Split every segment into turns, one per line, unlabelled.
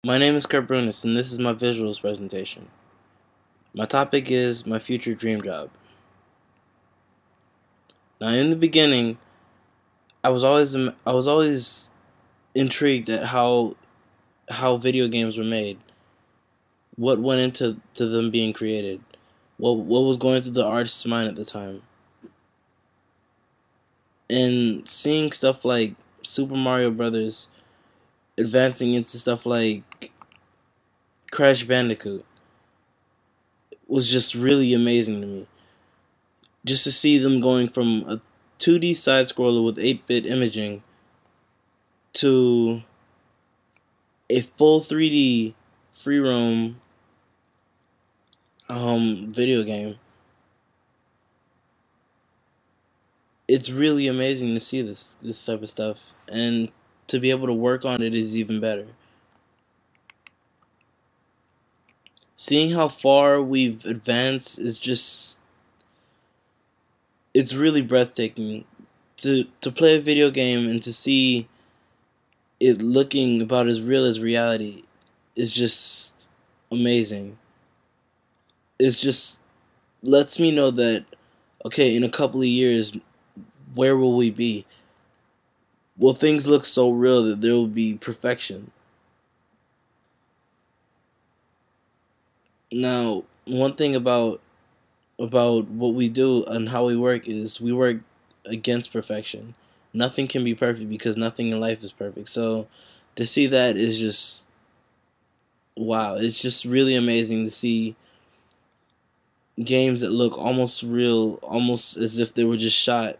My name is Brunus, and this is my visuals presentation. My topic is my future dream job. Now, in the beginning, I was always intrigued at how video games were made, what went into them being created, what was going through the artist's mind at the time, and seeing stuff like Super Mario Brothers advancing into stuff like Crash Bandicoot was just really amazing to me. Just to see them going from a 2D side scroller with 8-bit imaging to a full 3D free roam video game. It's really amazing to see this type of stuff, and to be able to work on it is even better. Seeing how far we've advanced is just, it's really breathtaking to play a video game and to see it looking about as real as reality is just amazing. It's just lets me know that, okay, in a couple of years, where will we be? Will things look so real that there will be perfection? Now, one thing about what we do and how we work is we work against perfection. Nothing can be perfect because nothing in life is perfect. So to see that is just wow. It's just really amazing to see games that look almost real, almost as if they were just shot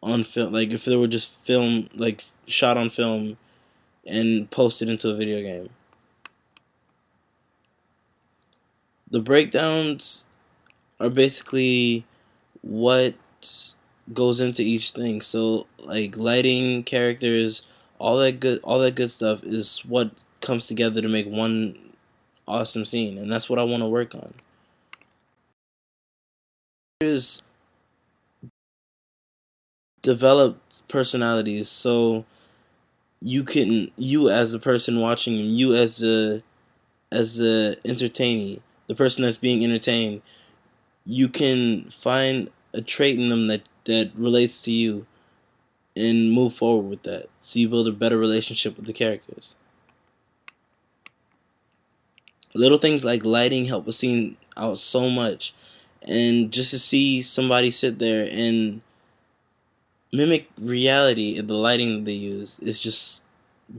on film, like if they were just film, like shot on film and posted into a video game. The breakdowns are basically what goes into each thing. So like lighting, characters, all that good stuff is what comes together to make one awesome scene, and that's what I want to work on. There's developed personalities, so you as a person watching, and you as the entertainee, the person that's being entertained, you can find a trait in them that relates to you and move forward with that. So you build a better relationship with the characters. Little things like lighting help a scene out so much. And just to see somebody sit there and mimic reality in the lighting that they use is just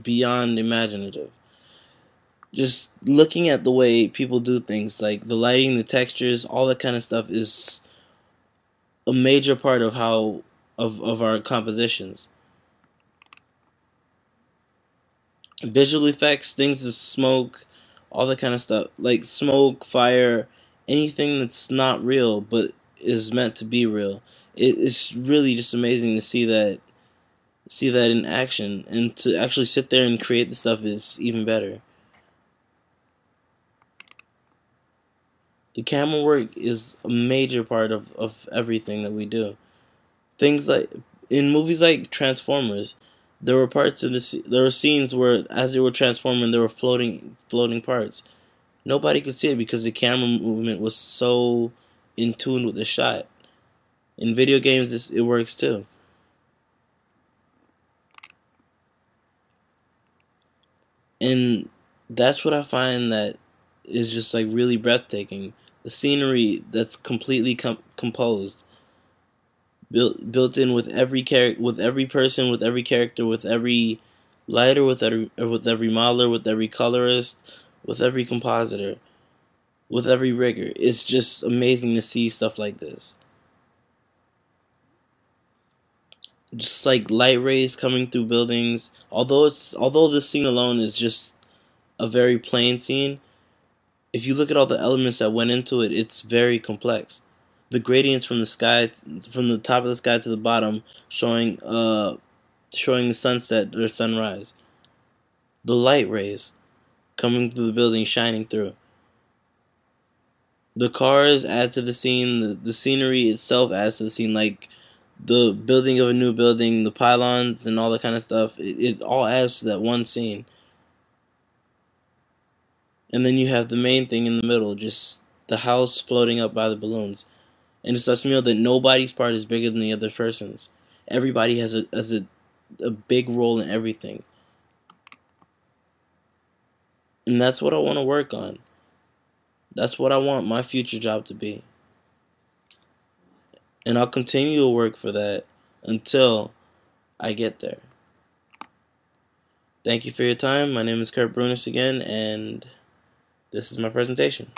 beyond imaginative. Just looking at the way people do things, like the lighting, the textures, all that kind of stuff is a major part of how of our compositions. Visual effects, things that smoke, all that kind of stuff, like smoke, fire, anything that's not real but is meant to be real. It's really just amazing to see that in action, and to actually sit there and create the stuff is even better. The camera work is a major part of everything that we do. Things like in movies like Transformers, there were parts of there were scenes where as they were transforming, there were floating parts. Nobody could see it because the camera movement was so in tune with the shot. In video games, it works too. And that's what I find that is just like really breathtaking. The scenery that's completely composed, built in with every character, with every person, with every character, with every lighter, with every modeler, with every colorist, with every compositor, with every rigger. It's just amazing to see stuff like this. Just like light rays coming through buildings. Although this scene alone is just a very plain scene, if you look at all the elements that went into it, it's very complex. The gradients from the sky, from the top of the sky to the bottom, showing the sunset or sunrise. The light rays coming through the building, shining through. The cars add to the scene. The scenery itself adds to the scene, like the building of a new building, the pylons, and all that kind of stuff. It all adds to that one scene. And then you have the main thing in the middle, just the house floating up by the balloons. And it lets me know that nobody's part is bigger than the other person's. Everybody has a big role in everything. And that's what I want to work on. That's what I want my future job to be. And I'll continue to work for that until I get there. Thank you for your time. My name is Brunus again, and this is my presentation.